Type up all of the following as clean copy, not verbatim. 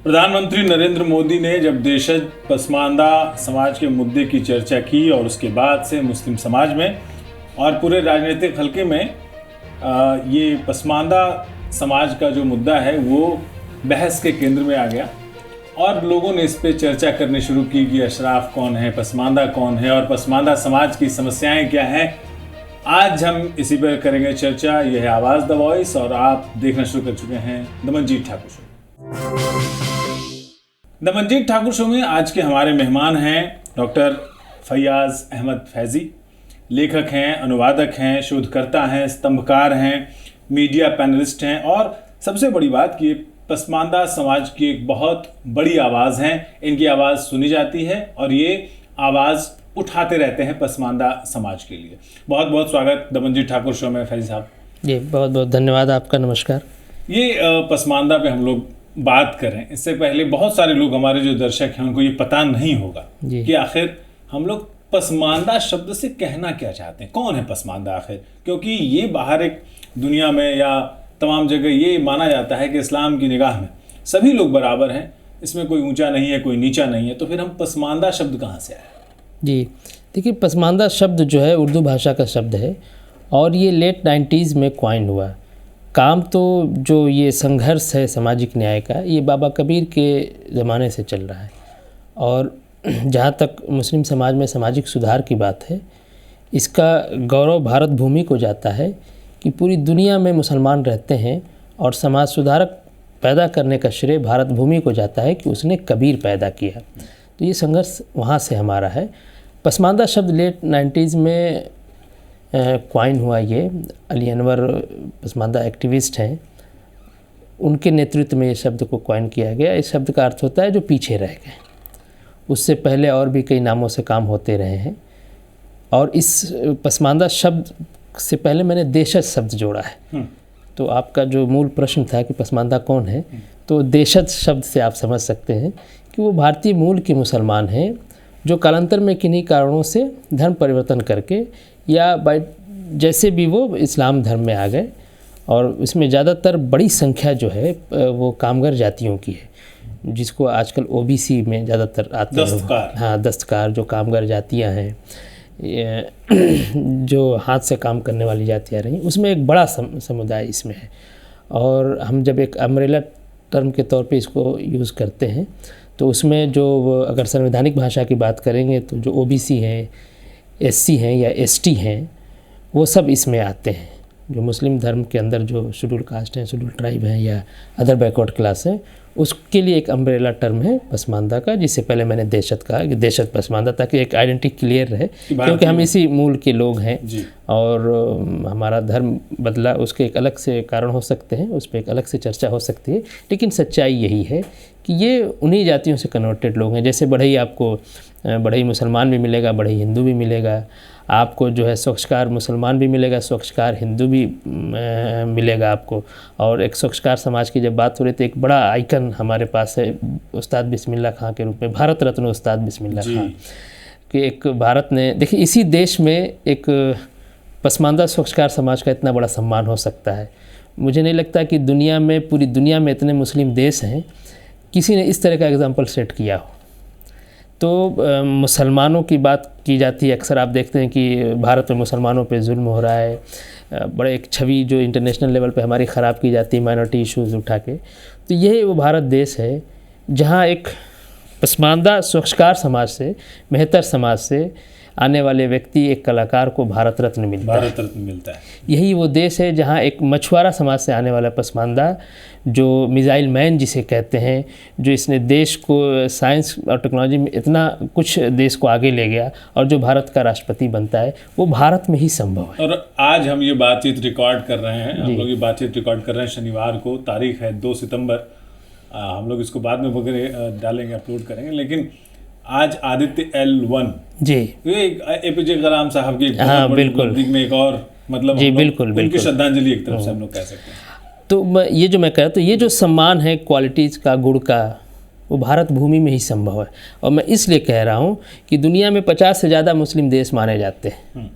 प्रधानमंत्री नरेंद्र मोदी ने जब देशज पसमानदा समाज के मुद्दे की चर्चा की और उसके बाद से मुस्लिम समाज में और पूरे राजनीतिक हलके में ये पसमानदा समाज का जो मुद्दा है वो बहस के केंद्र में आ गया और लोगों ने इस पे चर्चा करनी शुरू की कि अशराफ कौन है, पसमानदा कौन है और पसमानदा समाज की समस्याएं क्या हैं। आज हम इसी पर करेंगे चर्चा। यह है आवाज़ द वॉइस और आप देखना शुरू कर चुके हैं दमनजीत ठाकुर शो। दमनजीत ठाकुर शो में आज के हमारे मेहमान हैं डॉक्टर फैयाज अहमद फैजी। लेखक हैं, अनुवादक हैं, शोधकर्ता हैं, स्तंभकार हैं, मीडिया पैनलिस्ट हैं और सबसे बड़ी बात कि पसमानदा समाज की एक बहुत बड़ी आवाज़ हैं। इनकी आवाज़ सुनी जाती है और ये आवाज़ उठाते रहते हैं पसमानदा समाज के लिए। बहुत बहुत स्वागत दमनजीत ठाकुर शो में फैजी साहब। जी बहुत बहुत धन्यवाद आपका, नमस्कार। ये पसमानदा पे हम लोग बात करें इससे पहले बहुत सारे लोग हमारे जो दर्शक हैं उनको ये पता नहीं होगा कि आखिर हम लोग पसमानदा शब्द से कहना क्या चाहते हैं। कौन है पसमानदा आखिर? क्योंकि ये बाहर एक दुनिया में या तमाम जगह ये माना जाता है कि इस्लाम की निगाह में सभी लोग बराबर हैं, इसमें कोई ऊंचा नहीं है, कोई नीचा नहीं है। तो फिर हम पसमानदा शब्द कहाँ से आया? जी देखिए, पसमानदा शब्द जो है उर्दू भाषा का शब्द है और ये लेट 90s में क्वाइन हुआ। काम तो जो ये संघर्ष है सामाजिक न्याय का, ये बाबा कबीर के ज़माने से चल रहा है और जहाँ तक मुस्लिम समाज में सामाजिक सुधार की बात है, इसका गौरव भारत भूमि को जाता है कि पूरी दुनिया में मुसलमान रहते हैं और समाज सुधारक पैदा करने का श्रेय भारत भूमि को जाता है कि उसने कबीर पैदा किया। तो ये संघर्ष वहाँ से हमारा है। पसमानदा शब्द लेट 90s में क्वाइन हुआ। ये अली अनवर पसमानदा एक्टिविस्ट हैं, उनके नेतृत्व में ये शब्द को क्वाइन किया गया। इस शब्द का अर्थ होता है जो पीछे रह गए। उससे पहले और भी कई नामों से काम होते रहे हैं और इस पसमानदा शब्द से पहले मैंने देशज शब्द जोड़ा है। तो आपका जो मूल प्रश्न था कि पसमानदा कौन है, तो देशज शब्द से आप समझ सकते हैं कि वो भारतीय मूल के मुसलमान हैं जो कालांतर में किन्हीं कारणों से धर्म परिवर्तन करके या जैसे भी वो इस्लाम धर्म में आ गए और इसमें ज़्यादातर बड़ी संख्या जो है वो कामगर जातियों की है, जिसको आजकल ओबीसी में ज़्यादातर आते हैं। हाँ, दस्तकार जो कामगर जातियाँ हैं, जो हाथ से काम करने वाली जातियाँ रहीं, उसमें एक बड़ा समुदाय इसमें है। और हम जब एक अम्ब्रेला टर्म के तौर पे इसको यूज़ करते हैं तो उसमें जो अगर संवैधानिक भाषा की बात करेंगे तो जो ओबीसी हैं, एससी हैं या एसटी हैं, वो सब इसमें आते हैं। जो मुस्लिम धर्म के अंदर जो शेड्यूल कास्ट हैं, शेड्यूल ट्राइब हैं या अदर बैकवर्ड क्लास हैं, उसके लिए एक अम्ब्रेला टर्म है पसमानदा का, जिससे पहले मैंने देशज कहा कि देशज पसमानदा, ताकि एक आइडेंटिटी क्लियर रहे क्योंकि हम इसी मूल के लोग हैं और हमारा धर्म बदला, उसके एक अलग से कारण हो सकते हैं, उस पर एक अलग से चर्चा हो सकती है, लेकिन सच्चाई यही है कि ये उन्हीं जातियों से कन्वर्टेड लोग हैं। जैसे बढ़ई, आपको बढ़ई मुसलमान भी मिलेगा, बढ़ई हिंदू भी मिलेगा, आपको जो है स्वच्छकार मुसलमान भी मिलेगा, स्वच्छकार हिंदू भी मिलेगा आपको। और एक स्वच्छकार समाज की जब बात हो रही तो एक बड़ा आइकन हमारे पास है उस्ताद बिस्मिल्लाह खां के रूप में, भारत रत्न उस्ताद बिस्मिल्लाह खां कि एक भारत ने, देखिए इसी देश में एक पसमानदा स्वच्छकार समाज का इतना बड़ा सम्मान हो सकता है। मुझे नहीं लगता कि दुनिया में, पूरी दुनिया में इतने मुस्लिम देश हैं, किसी ने इस तरह का एग्जाम्पल सेट किया हो। तो मुसलमानों की बात की जाती है, अक्सर आप देखते हैं कि भारत में मुसलमानों पे जुल्म हो रहा है, बड़े एक छवि जो इंटरनेशनल लेवल पे हमारी ख़राब की जाती है माइनॉरिटी इश्यूज़ उठा के। तो यही वो भारत देश है जहाँ एक पसमानदा स्वच्छकार समाज से, मेहतर समाज से आने वाले व्यक्ति, एक कलाकार को भारत रत्न मिलता है। यही वो देश है जहाँ एक मछुआरा समाज से आने वाला पसमानदा, जो मिसाइल मैन जिसे कहते हैं, जो इसने देश को साइंस और टेक्नोलॉजी में इतना कुछ देश को आगे ले गया और जो भारत का राष्ट्रपति बनता है, वो भारत में ही संभव है। और आज हम ये बातचीत रिकॉर्ड कर रहे हैं, हम लोग ये बातचीत रिकॉर्ड कर रहे हैं शनिवार को, तारीख है 2 सितंबर। हम लोग इसको बाद में वगैरह डालेंगे, अपलोड करेंगे, लेकिन आज आदित्य L1 जी, ये एपीजे कलाम साहब की बिल्कुल में एक और मतलब जी, बिल्कुल उनकी श्रद्धांजलि एक तरफ से हम लोग कह सकते हैं। तो ये जो मैं कह रहा तो ये जो सम्मान है क्वालिटीज़ का, गुण का, वो भारत भूमि में ही संभव है। और मैं इसलिए कह रहा हूँ कि दुनिया में 50 से ज़्यादा मुस्लिम देश माने जाते हैं।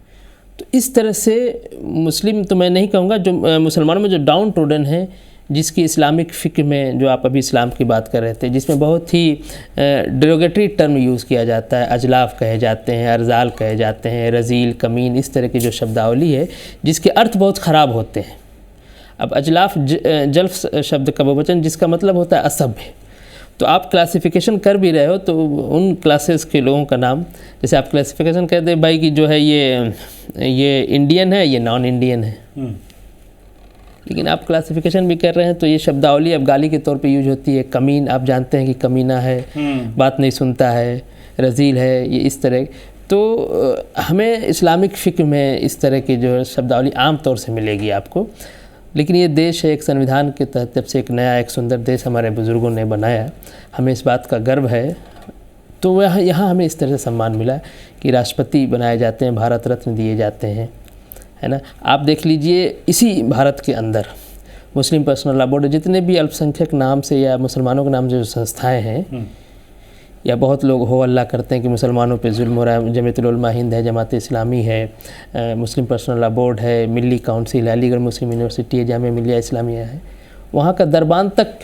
तो इस तरह से मुस्लिम, तो मैं नहीं कहूँगा, जो मुसलमानों में जो डाउन ट्रोडन है, जिसकी इस्लामिक फ़िक्र में, जो आप अभी इस्लाम की बात कर रहे थे, जिसमें बहुत ही डेरोगेटरी टर्म यूज़ किया जाता है, अजलाफ कहे जाते हैं, अर्जाल कहे जाते हैं, रजील, कमीन, इस तरह की जो शब्दावली है जिसके अर्थ बहुत ख़राब होते हैं। अब अजलाफ जल्फ शब्द का बहुवचन जिसका मतलब होता है असभ्य। तो आप क्लासिफिकेशन कर भी रहे हो तो उन क्लासेस के लोगों का नाम, जैसे आप क्लासिफिकेशन कहते हैं भाई कि जो है ये इंडियन है, ये नॉन इंडियन है, लेकिन आप क्लासिफिकेशन भी कर रहे हैं तो ये शब्दावली अब गाली के तौर पे यूज होती है। कमीन, आप जानते हैं कि कमीना है, बात नहीं सुनता है, रजील है, ये इस तरह। तो हमें इस्लामिक फ़िक्र में इस तरह की जो शब्दावली आम तौर से मिलेगी आपको। लेकिन ये देश है एक संविधान के तहत, जब से एक नया एक सुंदर देश हमारे बुज़ुर्गों ने बनाया, हमें इस बात का गर्व है। तो वह यहाँ हमें इस तरह से सम्मान मिला कि राष्ट्रपति बनाए जाते हैं, भारत रत्न दिए जाते हैं, है ना। आप देख लीजिए इसी भारत के अंदर मुस्लिम पर्सनल लॉ बोर्ड, जितने भी अल्पसंख्यक नाम से या मुसलमानों के नाम से जो संस्थाएँ हैं, या बहुत लोग हो अल्लाह करते हैं कि मुसलमानों पे जुल्म हो रहा है, जमीयतुल उलमा हिंद है, जमात इस्लामी है, मुस्लिम पर्सनल लॉ बोर्ड है, मिली काउंसिल है, अलीगढ़ मुस्लिम यूनिवर्सिटी है, जामिया मिलिया इस्लामिया है, वहाँ का दरबान तक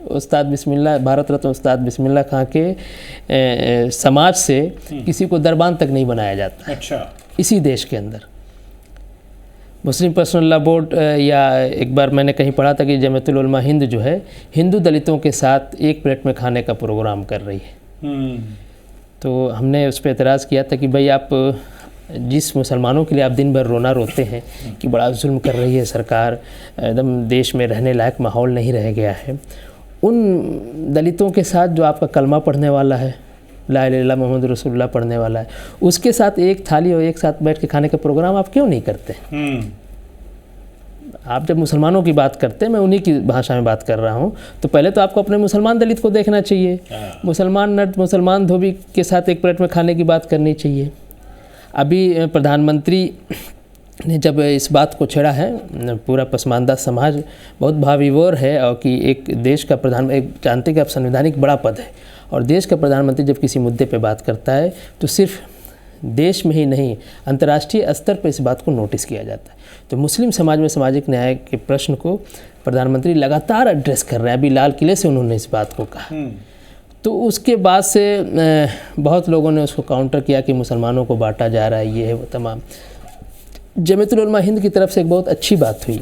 उस्ताद बिस्मिल्लाह, भारत रत्न उस्ताद बिस्मिल्लाह खां के समाज से किसी को दरबान तक नहीं बनाया जाता। अच्छा। इसी देश के अंदर मुस्लिम पर्सनल लॉ बोर्ड, या एक बार मैंने कहीं पढ़ा था कि जमीयतुल उलमा हिंद जो है हिंदू दलितों के साथ एक प्लेट में खाने का प्रोग्राम कर रही है। तो हमने उस पर एतराज़ किया था कि भाई आप जिस मुसलमानों के लिए आप दिन भर रोना रोते हैं कि बड़ा जुल्म कर रही है सरकार, एकदम देश में रहने लायक माहौल नहीं रह गया है, उन दलितों के साथ जो आपका कलमा पढ़ने वाला है, ला इलाहा इल्लल्लाह मोहम्मद रसूलुल्लाह पढ़ने वाला है, उसके साथ एक थाली और एक साथ बैठ के खाने का प्रोग्राम आप क्यों नहीं करते? आप जब मुसलमानों की बात करते हैं, मैं उन्हीं की भाषा में बात कर रहा हूँ, तो पहले तो आपको अपने मुसलमान दलित को देखना चाहिए। मुसलमान नट, मुसलमान धोबी के साथ एक प्लेट में खाने की बात करनी चाहिए। अभी प्रधानमंत्री ने जब इस बात को छेड़ा है, पूरा पसमानदा समाज बहुत भाविवोर है, और कि एक देश का प्रधान, एक जानते कि आप संवैधानिक बड़ा पद है, और देश का प्रधानमंत्री जब किसी मुद्दे पे बात करता है तो सिर्फ देश में ही नहीं, अंतर्राष्ट्रीय स्तर पर इस बात को नोटिस किया जाता है। तो मुस्लिम समाज में सामाजिक न्याय के प्रश्न को प्रधानमंत्री लगातार एड्रेस कर रहे हैं। अभी लाल किले से उन्होंने इस बात को कहा। तो उसके बाद से बहुत लोगों ने उसको काउंटर किया कि मुसलमानों को बांटा जा रहा है, ये है वो तमाम। जमीयतुल उलमा हिंद की तरफ से एक बहुत अच्छी बात हुई,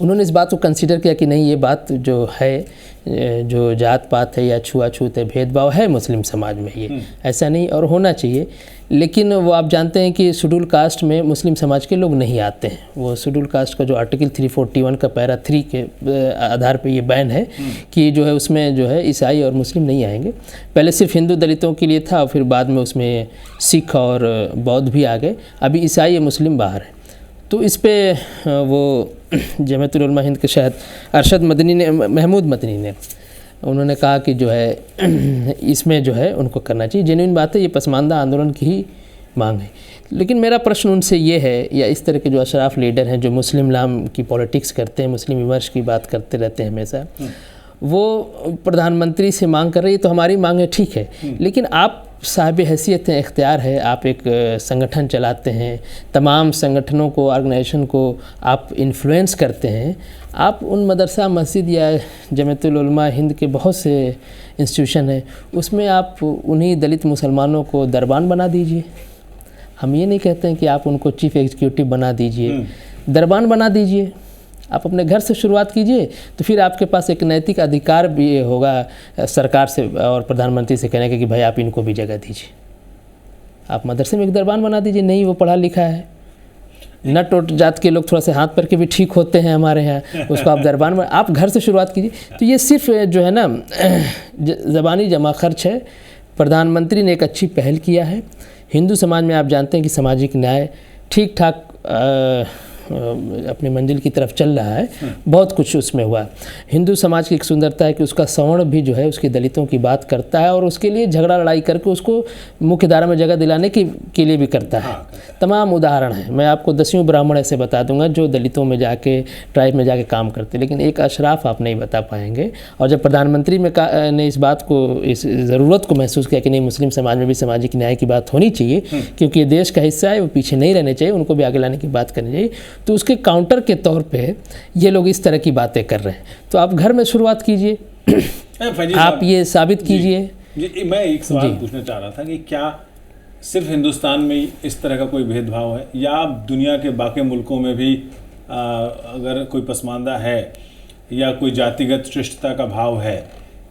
उन्होंने इस बात को कंसीडर किया कि नहीं, ये बात जो है, जो जात पात है या छुआछूत है, भेदभाव है मुस्लिम समाज में, ये ऐसा नहीं और होना चाहिए। लेकिन वो आप जानते हैं कि शेड्यूल कास्ट में मुस्लिम समाज के लोग नहीं आते हैं। वो शेड्यूल कास्ट का जो आर्टिकल 341 का पैरा 3 के आधार पे ये बैन है कि जो है उसमें जो है ईसाई और मुस्लिम नहीं आएंगे। पहले सिर्फ हिंदू दलितों के लिए था, फिर बाद में उसमें सिख और बौद्ध भी आ गए। अभी ईसाई और मुस्लिम बाहर है। तो इस पे वो जमीयतुल उलमा हिंद के शायद अरशद मदनी ने, महमूद मदनी ने, उन्होंने कहा कि जो है इसमें जो है उनको करना चाहिए। जेन्युइन बात है, ये पसमानदा आंदोलन की ही मांग है। लेकिन मेरा प्रश्न उनसे ये है, या इस तरह के जो अशराफ लीडर हैं जो मुस्लिम नाम की पॉलिटिक्स करते हैं, मुस्लिम विमर्श की बात करते रहते हैं हमेशा, वो प्रधानमंत्री से मांग कर रही है तो हमारी मांग है, ठीक है, लेकिन आप साहिब हैसियत हैं, इख्तियार है, आप एक संगठन चलाते हैं, तमाम संगठनों को, ऑर्गेनाइजेशन को आप इन्फ्लुएंस करते हैं। आप उन मदरसा मस्जिद या जमीयतुल उलमा हिंद के बहुत से इंस्टीट्यूशन हैं, उसमें आप उन्हीं दलित मुसलमानों को दरबान बना दीजिए। हम ये नहीं कहते हैं कि आप उनको चीफ एग्जीक्यूटिव बना दीजिए, दरबान बना दीजिए। आप अपने घर से शुरुआत कीजिए, तो फिर आपके पास एक नैतिक अधिकार भी होगा सरकार से और प्रधानमंत्री से कहने का कि भाई आप इनको भी जगह दीजिए। आप मदरसे में एक दरबान बना दीजिए। नहीं, वो पढ़ा लिखा है, नट और जात के लोग थोड़ा से हाथ पर के भी ठीक होते हैं हमारे यहाँ, उसको आप दरबान में, आप घर से शुरुआत कीजिए। तो ये सिर्फ जो है ना ज़बानी जमा खर्च है। प्रधानमंत्री ने एक अच्छी पहल किया है। हिंदू समाज में आप जानते हैं कि सामाजिक न्याय ठीक ठाक अपनी मंजिल की तरफ चल रहा है, बहुत कुछ उसमें हुआ। हिंदू समाज की एक सुंदरता है कि उसका सवर्ण भी जो है उसकी दलितों की बात करता है, और उसके लिए झगड़ा लड़ाई करके उसको मुख्य धारा में जगह दिलाने के लिए भी करता है। तमाम उदाहरण हैं, मैं आपको 10वीं ब्राह्मण ऐसे बता दूंगा जो दलितों में जाके, ट्राइब में जाके काम करते, लेकिन एक अशराफ आप नहीं बता पाएंगे। और जब प्रधानमंत्री ने इस बात को, इस ज़रूरत को महसूस किया कि नहीं, मुस्लिम समाज में भी सामाजिक न्याय की बात होनी चाहिए, क्योंकि ये देश का हिस्सा है, वो पीछे नहीं रहने चाहिए, उनको भी आगे लाने की बात करनी चाहिए, तो उसके काउंटर के तौर पे ये लोग इस तरह की बातें कर रहे हैं। तो आप घर में शुरुआत कीजिए, आप ये साबित कीजिए। जी, मैं एक सवाल पूछना चाह रहा था कि क्या सिर्फ हिंदुस्तान में ही इस तरह का कोई भेदभाव है, या दुनिया के बाकी मुल्कों में भी अगर कोई पसमानदा है या कोई जातिगत श्रेष्ठता का भाव है,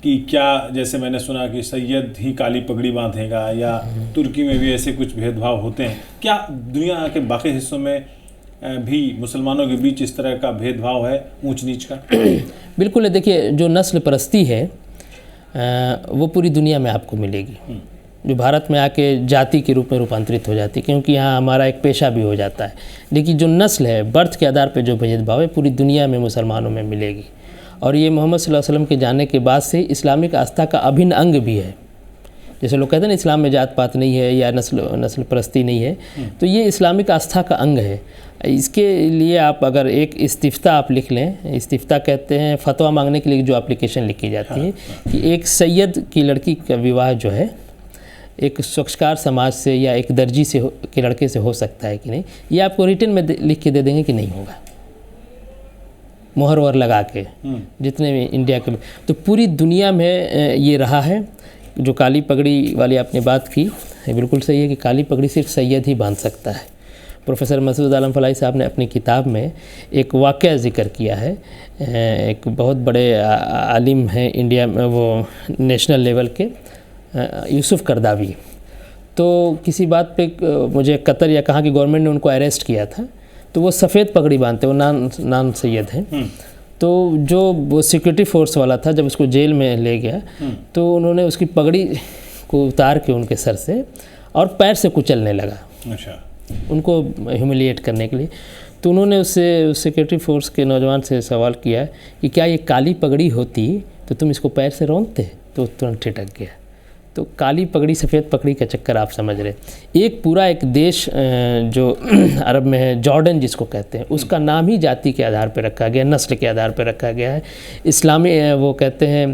कि क्या जैसे मैंने सुना कि सैयद ही काली पगड़ी बांधेगा, या तुर्की में भी ऐसे कुछ भेदभाव होते हैं, क्या दुनिया के बाकी हिस्सों में भी मुसलमानों के बीच इस तरह का भेदभाव है, ऊंच नीच का? बिल्कुल है। देखिए, जो नस्ल परस्ती है वो पूरी दुनिया में आपको मिलेगी, जो भारत में आके जाति के रूप में रूपांतरित हो जाती है, क्योंकि यहाँ हमारा एक पेशा भी हो जाता है। लेकिन जो नस्ल है, बर्थ के आधार पर जो भेदभाव है, पूरी दुनिया में मुसलमानों में मिलेगी। और ये मोहम्मद सल्लल्लाहु अलैहि वसल्लम के जाने के बाद से इस्लामिक आस्था का अभिन्न अंग भी है। जैसे लोग कहते हैं ना, इस्लाम में जात पात नहीं है या नस्ल परस्ती नहीं है, तो ये इस्लामिक आस्था का अंग है। इसके लिए आप अगर एक इस्तिफ्ता आप लिख लें, इस्तिफ्ता कहते हैं फतवा मांगने के लिए जो एप्लीकेशन लिखी जाती है, कि एक सैयद की लड़की का विवाह जो है एक स्वच्छकार समाज से या एक दर्जी से के लड़के से हो सकता है कि नहीं, ये आपको रिटन में लिख के दे देंगे कि नहीं होगा, मोहर वोहर लगा के, जितने भी इंडिया के। तो पूरी दुनिया में ये रहा है। जो काली पगड़ी वाली आपने बात की, बिल्कुल सही है कि काली पगड़ी सिर्फ सैयद ही बांध सकता है। प्रोफेसर मसूद आलम फलाही साहब ने अपनी किताब में एक वाक़या ज़िक्र किया है। एक बहुत बड़े आलिम हैं इंडिया में, वो नेशनल लेवल के, यूसुफ करदावी। तो किसी बात पे मुझे कतर या कहाँ की गवर्नमेंट ने उनको अरेस्ट किया था, तो वो सफ़ेद पगड़ी बांधते, वो नान सैयद हैं। तो जो वो सिक्योरिटी फोर्स वाला था, जब उसको जेल में ले गया, तो उन्होंने उसकी पगड़ी को उतार के उनके सर से और पैर से कुचलने लगा। अच्छा। उनको ह्यूमिलिएट करने के लिए। तो उन्होंने उससे उस सिक्योरिटी फोर्स के नौजवान से सवाल किया कि क्या ये काली पगड़ी होती तो तुम इसको पैर से रौंदते? तो तुरंत ठिठक गया। तो काली पगड़ी सफ़ेद पगड़ी का चक्कर आप समझ रहे। एक पूरा एक देश जो अरब में है, जॉर्डन जिसको कहते हैं, उसका नाम ही जाति के आधार पर रखा गया, नस्ल के आधार पर रखा गया है। इस्लामी वो कहते हैं,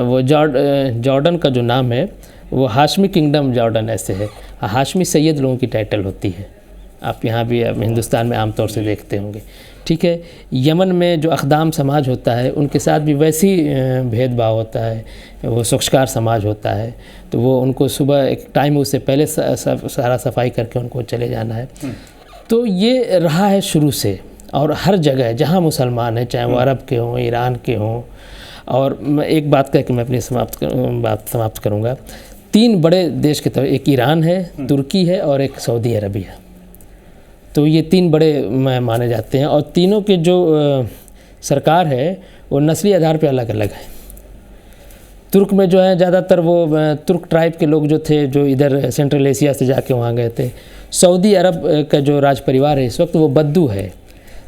वो जॉर्डन का जो नाम है वो हाशमी किंगडम जॉर्डन ऐसे है। हाशमी सैयद लोगों की टाइटल होती है, आप यहाँ भी हिंदुस्तान में आमतौर से देखते होंगे। ठीक है। यमन में जो अख़दाम समाज होता है, उनके साथ भी वैसी भेदभाव होता है। वो स्वच्छकार समाज होता है, तो वो उनको सुबह एक टाइम उससे पहले सारा सफाई करके उनको चले जाना है। तो ये रहा है शुरू से, और हर जगह जहाँ मुसलमान हैं, चाहे वो अरब के हों, ईरान के हों। और मैं एक बात कह के मैं अपनी बात समाप्त करूँगा। 3 बड़े देश की तरफ, एक ईरान है, तुर्की है और एक सऊदी अरबिया। तो ये 3 बड़े माने जाते हैं, और तीनों के जो सरकार है वो नस्ली आधार पे अलग अलग है। तुर्क में जो है ज़्यादातर वो तुर्क ट्राइब के लोग जो थे, जो इधर सेंट्रल एशिया से जाके वहाँ गए थे। सऊदी अरब का जो राज परिवार है इस वक्त, वो बद्दू है।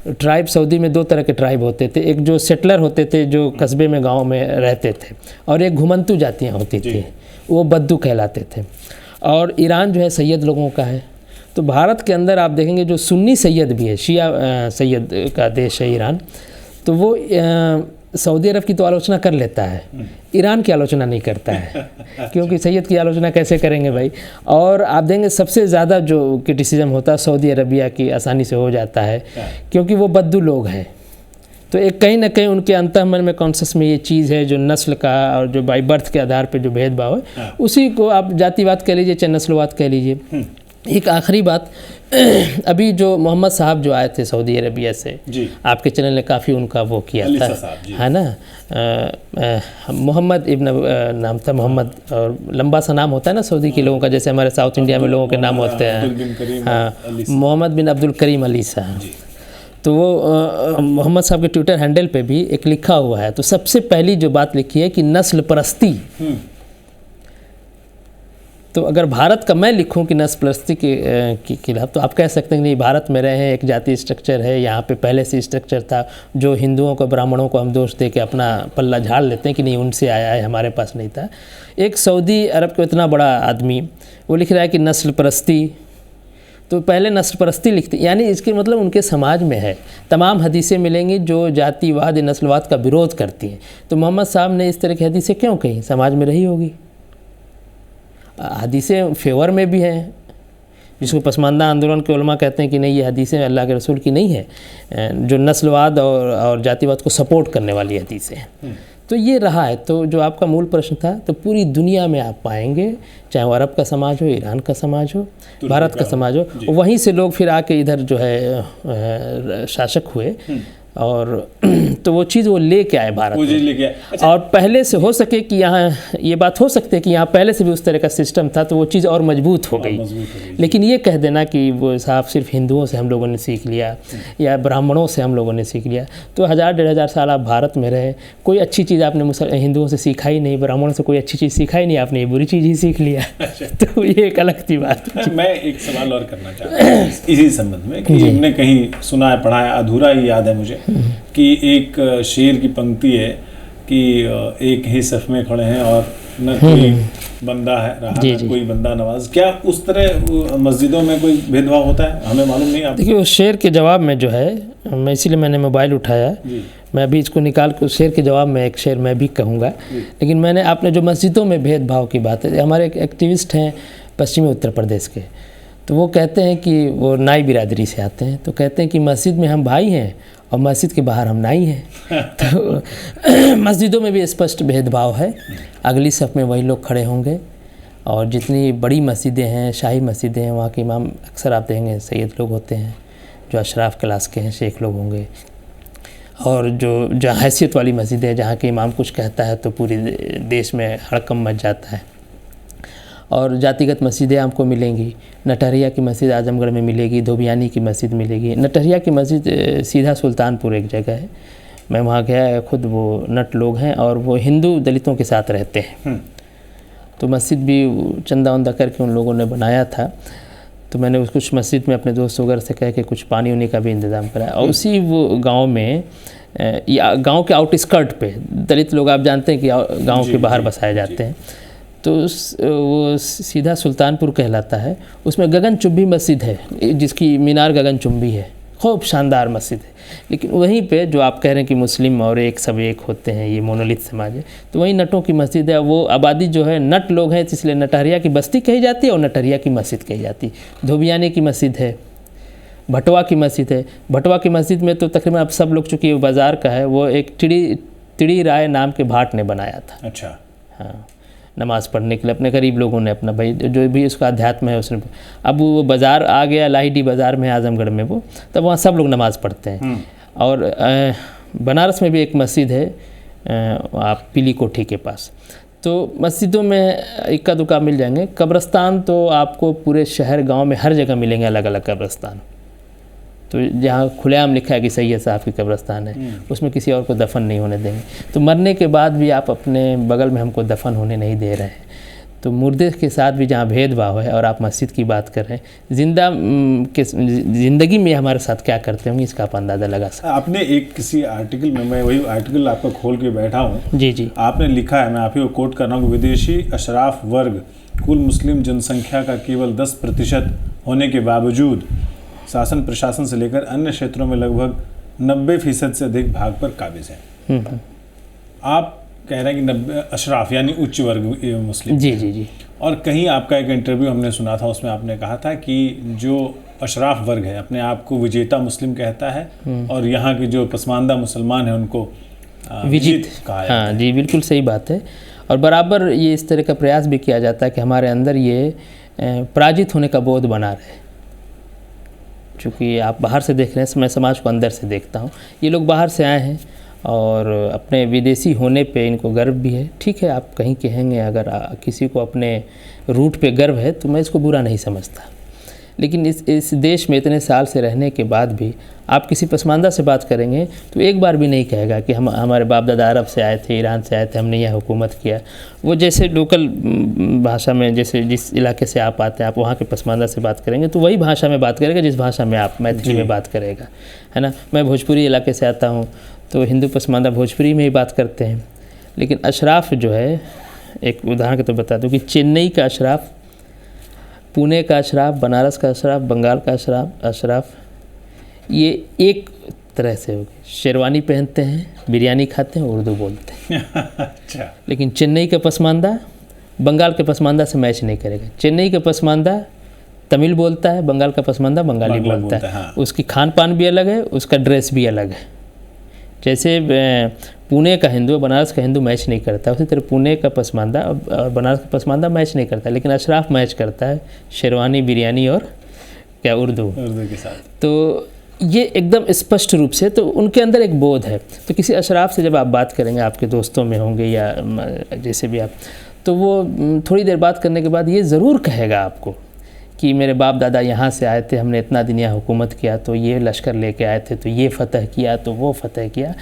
ट्राइब सऊदी में 2 तरह के ट्राइब होते थे, एक जो सेटलर होते थे जो कस्बे में गांव में रहते थे, और एक घुमंतू जातियां होती थी, वो बद्दू कहलाते थे। और ईरान जो है सैयद लोगों का है। तो भारत के अंदर आप देखेंगे जो सुन्नी सैयद भी है, शिया सैयद का देश है ईरान, तो वो सऊदी अरब की तो आलोचना कर लेता है, ईरान की आलोचना नहीं करता है। क्योंकि सैयद की आलोचना कैसे करेंगे भाई। और आप देखेंगे सबसे ज़्यादा जो क्रिटिसिज्म होता है सऊदी अरबिया की आसानी से हो जाता है, क्योंकि वो बद्दू लोग हैं। तो एक कहीं ना कहीं उनके अंतःमन में कॉन्शस में ये चीज़ है, जो नस्ल का और जो बाई बर्थ के आधार पर जो भेदभाव है, उसी को आप जातिवाद कह लीजिए चाहे नस्लवाद कह लीजिए। एक आखिरी बात, अभी जो मोहम्मद साहब जो आए थे सऊदी अरबिया से, आपके चैनल ने काफ़ी उनका वो किया था, है ना, मोहम्मद इब्न नाम था मोहम्मद, और लंबा सा नाम होता है ना सऊदी के लोगों का, जैसे हमारे साउथ इंडिया में लोगों के नाम होते हैं। हाँ, मोहम्मद बिन अब्दुल करीम अली साहब। तो वो मोहम्मद साहब के ट्विटर हैंडल पे भी एक लिखा हुआ है। तो सबसे पहली जो बात लिखी है कि नस्ल परस्ती। तो अगर भारत का मैं लिखूं कि नस्ल परस्ती के खिलाफ, तो आप कह सकते हैं कि नहीं, भारत में रहे हैं, एक जाति स्ट्रक्चर है, यहाँ पे पहले से स्ट्रक्चर था, जो हिंदुओं को ब्राह्मणों को हम दोष दे के अपना पल्ला झाड़ लेते हैं कि नहीं उनसे आया है, हमारे पास नहीं था। एक सऊदी अरब का इतना बड़ा आदमी वो लिख रहा है कि नस्ल परस्ती, तो पहले नस्ल परस्ती लिखते, यानी इसके मतलब उनके समाज में है। तमाम हदीसें मिलेंगी जो जातिवाद या नस्लवाद का विरोध करती हैं। तो मोहम्मद साहब ने इस तरह की हदीसें क्यों कही? समाज में रही होगी। हदीसें फेवर में भी हैं, जिसको पसमानदा आंदोलन के उलमा कहते हैं कि नहीं, ये हदीसें अल्लाह के रसूल की नहीं है, जो नस्लवाद और जातिवाद को सपोर्ट करने वाली हदीसें हैं। तो ये रहा है। तो जो आपका मूल प्रश्न था, तो पूरी दुनिया में आप पाएंगे, चाहे वो अरब का समाज हो, ईरान का समाज हो, भारत का समाज हो, वहीं से लोग फिर आके इधर जो है शासक हुए, और तो वो चीज़ वो लेके आए भारत में। अच्छा। और पहले से हो सके कि यहाँ ये बात हो सकती है कि यहाँ पहले से भी उस तरह का सिस्टम था, तो वो चीज़ और मजबूत हो गई। लेकिन ये कह देना कि वो साहब सिर्फ हिंदुओं से हम लोगों ने सीख लिया या ब्राह्मणों से हम लोगों ने सीख लिया, तो 1000-1500 साल आप भारत में रहे, कोई अच्छी चीज़ आपने हिंदुओं से सीखा ही नहीं, ब्राह्मणों से कोई अच्छी चीज़ सीखा ही नहीं, आपने ये बुरी चीज़ ही सीख लिया। तो ये एक अलग थी बात। मैं एक सवाल और करना चाहता हूँ इसी संबंध में कि हमने कहीं सुना है, पढ़ा है, अधूरा ही याद है मुझे, कि एक शेर की पंक्ति है कि एक ही सफ में खड़े हैं और न कोई बंदा है रहा, न कोई बंदा नवाज। क्या उस तरह मस्जिदों में कोई भेदभाव होता है? हमें मालूम नहीं। आप देखिए, उस शेर के जवाब में जो है, मैं इसीलिए मैंने मोबाइल उठाया, मैं अभी इसको निकाल के उस शेर के जवाब में एक शेर मैं भी कहूँगा। लेकिन मैंने आपने जो मस्जिदों में भेदभाव की बात है, हमारे एक एक्टिविस्ट हैं पश्चिमी उत्तर प्रदेश के, तो वो कहते हैं कि वो नाई बिरादरी से आते हैं, तो कहते हैं कि मस्जिद में हम भाई हैं और मस्जिद के बाहर हम नाई हैं। तो मस्जिदों में भी स्पष्ट भेदभाव है। अगली सफ़ में वही लोग खड़े होंगे, और जितनी बड़ी मस्जिदें हैं, शाही मस्जिदें हैं, वहाँ के इमाम अक्सर आप देखेंगे सैयद लोग होते हैं, जो अशराफ क्लास के हैं, शेख लोग होंगे। और जो जहाँ हैसियत वाली मस्जिद है, जहाँ के इमाम कुछ कहता है तो पूरे देश में हड़कंप मच जाता है। और जातिगत मस्जिदें आपको मिलेंगी। नटहरिया की मस्जिद आजमगढ़ में मिलेगी, धोबियानी की मस्जिद मिलेगी। नटहरिया की मस्जिद सीधा सुल्तानपुर एक जगह है, मैं वहाँ गया खुद, वो नट लोग हैं और वो हिंदू दलितों के साथ रहते हैं। तो मस्जिद भी चंदा वंदा करके उन लोगों ने बनाया था। तो मैंने कुछ मस्जिद में अपने दोस्त वगैरह से कह के कुछ पानी उनी का भी इंतज़ाम कराया। और उसी वो गाँव में, या गाँव के आउटस्कर्ट पे दलित लोग, आप जानते हैं कि गाँव के बाहर बसाए जाते हैं, तो वो सीधा सुल्तानपुर कहलाता है। उसमें गगनचुंबी मस्जिद है, जिसकी मीनार गगनचुंबी है, खूब शानदार मस्जिद है। लेकिन वहीं पे जो आप कह रहे हैं कि मुस्लिम और एक सब एक होते हैं, ये मोनोलिथ समाज है, तो वहीं नटों की मस्जिद है। वो आबादी जो है नट लोग हैं, इसलिए नटहरिया की बस्ती कही जाती है और नटहरिया की मस्जिद कही जाती है। धोबियानी की मस्जिद है, भटवा की मस्जिद है। भटवा की मस्जिद में तो तकरीबन अब सब लोग, चूँकि बाज़ार का है, वो एक तिड़ी राय नाम के भाट ने बनाया था। अच्छा। हाँ, नमाज़ पढ़ने के लिए अपने गरीब लोगों ने, अपना भाई जो भी उसका अध्यात्म है उसने। अब वो बाज़ार आ गया, लाहिडी बाज़ार में, आजमगढ़ में, वो तब वहाँ सब लोग नमाज़ पढ़ते हैं। और बनारस में भी एक मस्जिद है, आप पीली कोठी के पास। तो मस्जिदों में इक्का दुक्का मिल जाएंगे। कब्रस्तान तो आपको पूरे शहर गांव में हर जगह मिलेंगे, अलग अलग कब्रस्तान। तो जहाँ खुलेआम लिखा है कि सैयद साहब की कब्रस्तान है, उसमें किसी और को दफन नहीं होने देंगे। तो मरने के बाद भी आप अपने बगल में हमको दफन होने नहीं दे रहे हैं। तो मुर्दे के साथ भी जहाँ भेदभाव है, और आप मस्जिद की बात कर रहे हैं, ज़िंदगी में हमारे साथ क्या करते होंगे, इसका आप अंदाज़ा लगा सकते हैं। आपने एक किसी आर्टिकल में, मैं वही आर्टिकल आपका खोल के बैठा हूँ, जी, आपने लिखा है, मैं आप ही को कोट कर रहा हूँ, विदेशी अशराफ वर्ग कुल मुस्लिम जनसंख्या का केवल 10% होने के बावजूद शासन प्रशासन से लेकर अन्य क्षेत्रों में लगभग 90% से अधिक भाग पर काबिज है। आप कह रहे हैं कि 90 अशराफ यानी उच्च वर्ग मुस्लिम। जी। और कहीं आपका एक इंटरव्यू हमने सुना था, उसमें आपने कहा था कि जो अशराफ वर्ग है अपने आप को विजेता मुस्लिम कहता है, और यहाँ के जो पसमानदा मुसलमान हैं उनको विजित कहा जाता है। हाँ जी, बिल्कुल सही बात है। और बराबर ये इस तरह का प्रयास भी किया जाता है कि हमारे अंदर ये पराजित होने का बोध बना रहे। चूँकि आप बाहर से देख रहे हैं, मैं समाज को अंदर से देखता हूँ। ये लोग बाहर से आए हैं और अपने विदेशी होने पे इनको गर्व भी है। ठीक है, आप कहीं कहेंगे, अगर किसी को अपने रूट पे गर्व है तो मैं इसको बुरा नहीं समझता। लेकिन इस देश में इतने साल से रहने के बाद भी आप किसी पसमानदा से बात करेंगे तो एक बार भी नहीं कहेगा कि हमारे बाप दादा अरब से आए थे, ईरान से आए थे, हमने यह हुकूमत किया। वो जैसे लोकल भाषा में, जैसे जिस इलाके से आप आते हैं, आप वहाँ के पसमानदा से बात करेंगे तो वही भाषा में बात करेगा जिस भाषा में आप मैथिली में बात करेगा, है ना। मैं भोजपुरी इलाके से आता हूँ तो हिंदू पसमानदा भोजपुरी में ही बात करते हैं। लेकिन अशराफ जो है, एक उदाहरण के तो बता दूँ कि चेन्नई का अशराफ, पुणे का अशराफ, बनारस का अशराफ, बंगाल का अशराफ, ये एक तरह से हो गए। शेरवानी पहनते हैं, बिरयानी खाते हैं, उर्दू बोलते हैं। अच्छा। लेकिन चेन्नई का पसमानदा बंगाल के पसमानदा से मैच नहीं करेगा। चेन्नई का पसमानदा तमिल बोलता है, बंगाल का पसमानदा बंगाली बोलता है। हाँ। उसकी खान पान भी अलग है, उसका ड्रेस भी अलग है। जैसे पुणे का हिंदू बनारस का हिंदू मैच नहीं करता, उसी तरह पुणे का पसमानदा और बनारस का पसमानदा मैच नहीं करता, लेकिन अशराफ मैच करता है शेरवानी, बिरयानी और क्या उर्दू के साथ। तो ये एकदम स्पष्ट रूप से, तो उनके अंदर एक बोध है। तो किसी अशराफ से जब आप बात करेंगे, आपके दोस्तों में होंगे या जैसे भी आप, तो वो थोड़ी देर बात करने के बाद ये ज़रूर कहेगा आपको कि मेरे बाप दादा यहाँ से आए थे, हमने इतना दिन यहाँ हुकूमत किया, तो ये लश्कर लेके आए थे, तो ये फ़तह किया, तो वो फ़तह किया।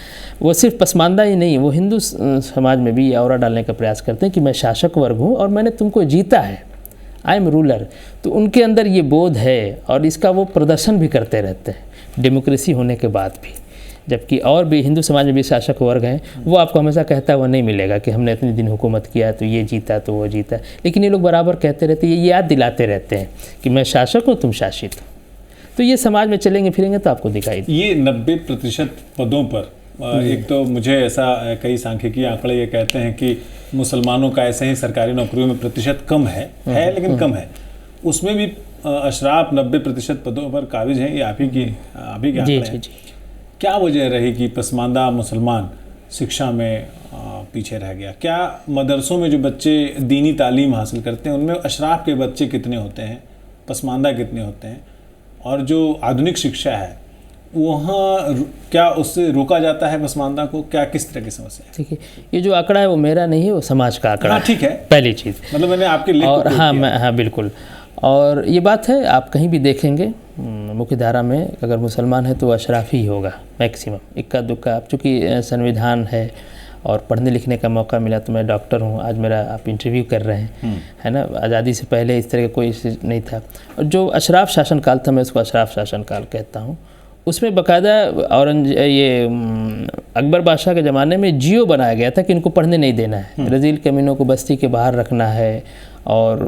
वो सिर्फ पसमानदा ही नहीं, वो हिंदू समाज में भी ये औरा डालने का प्रयास करते हैं कि मैं शासक वर्ग हूँ और मैंने तुमको जीता है, आई एम रूलर। तो उनके अंदर ये बोध है और इसका वो प्रदर्शन भी करते रहते हैं डेमोक्रेसी होने के बाद भी। जबकि और भी हिंदू समाज में भी शासक वर्ग हैं, वो आपको हमेशा कहता हुआ नहीं मिलेगा कि हमने इतने दिन हुकूमत किया, तो ये जीता तो वो जीता, लेकिन ये लोग बराबर कहते रहते हैं, ये याद दिलाते रहते हैं कि मैं शासक हूँ, तुम शासित हो। तो ये समाज में चलेंगे फिरेंगे तो आपको दिखाई दे। ये 90% पदों पर एक तो मुझे ऐसा कई सांख्यिकी आंकड़े ये कहते हैं कि मुसलमानों का ऐसे ही सरकारी नौकरियों में प्रतिशत कम है लेकिन कम है, उसमें भी अशराफ 90% पदों पर काबिज हैं। ये आप ही के आंकड़े हैं। क्या वजह रही कि पसमानदा मुसलमान शिक्षा में पीछे रह गया? क्या मदरसों में जो बच्चे दीनी तालीम हासिल करते हैं उनमें अशराफ के बच्चे कितने होते हैं, पसमानदा कितने होते हैं? और जो आधुनिक शिक्षा है वहाँ क्या उससे रोका जाता है पसमानदा को? क्या किस तरह की समस्या है? ठीक है, ये जो आंकड़ा है वो मेरा नहीं है, वो समाज का आंकड़ा। हाँ ठीक है, पहली चीज़ मतलब मैंने आपके लेख और हाँ बिल्कुल। और ये बात है, आप कहीं भी देखेंगे मुख्य धारा में अगर मुसलमान है तो अशराफ ही होगा मैक्सिमम, इक्का दुक्का। अब चूँकि संविधान है और पढ़ने लिखने का मौका मिला तो मैं डॉक्टर हूँ, आज मेरा आप इंटरव्यू कर रहे हैं, है ना। आज़ादी से पहले इस तरह का कोई चीज़ नहीं था। और जो अशराफ शासनकाल था, मैं उसको अशराफ शासनकाल कहता हूँ, उसमें बाकायदा ये अकबर बादशाह के ज़माने में जियो बनाया गया था कि इनको पढ़ने नहीं देना है, रजील कमीनों को बस्ती के बाहर रखना है। और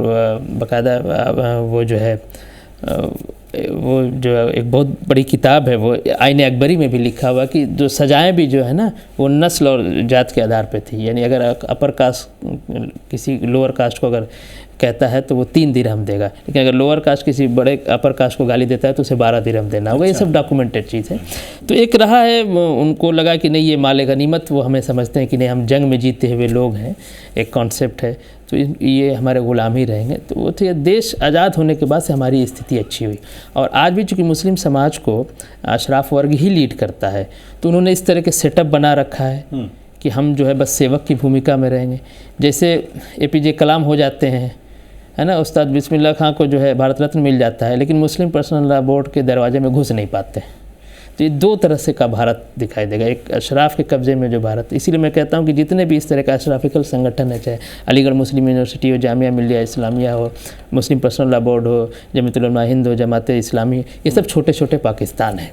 बाकायदा वो जो है वो जो एक बहुत बड़ी किताब है, वो आईने अकबरी में भी लिखा हुआ कि जो सजाएं भी जो है ना वो नस्ल और जात के आधार पे थी। यानी अगर अपर कास्ट किसी लोअर कास्ट को अगर कहता है तो वो 3 दिरहम देगा, लेकिन अगर लोअर कास्ट किसी बड़े अपर कास्ट को गाली देता है तो उसे 12 दिरहम देना होगा। ये सब डॉक्यूमेंटेड चीज़ है। तो एक रहा है, उनको लगा कि नहीं ये माले गनीमत, वो हमें समझते हैं कि नहीं हम जंग में जीते हुए लोग हैं, एक कॉन्सेप्ट है, तो ये हमारे गुलाम ही रहेंगे। तो वो तो देश आज़ाद होने के बाद से हमारी स्थिति अच्छी हुई। और आज भी चूँकि मुस्लिम समाज को अशराफ वर्ग ही लीड करता है, तो उन्होंने इस तरह के सेटअप बना रखा है कि हम जो है बस सेवक की भूमिका में रहेंगे। जैसे APJ कलाम हो जाते हैं, है ना, उस्ताद बिस्मिल्लाह खां को जो है भारत रत्न मिल जाता है, लेकिन मुस्लिम पर्सनल लॉ बोर्ड के दरवाजे में घुस नहीं पाते। तो ये 2 तरह से का भारत दिखाई देगा, एक अशराफ के कब्ज़े में जो भारत। इसीलिए मैं कहता हूँ कि जितने भी इस तरह का अशराफिकल संगठन है, चाहे अलीगढ़ मुस्लिम यूनिवर्सिटी हो, जामिया मिलिया इस्लामिया हो, मुस्लिम पर्सनल लॉ बोर्ड हो, जमीयतुल उलमा हिंद हो, जमात इस्लामी, ये सब छोटे छोटे पाकिस्तान हैं।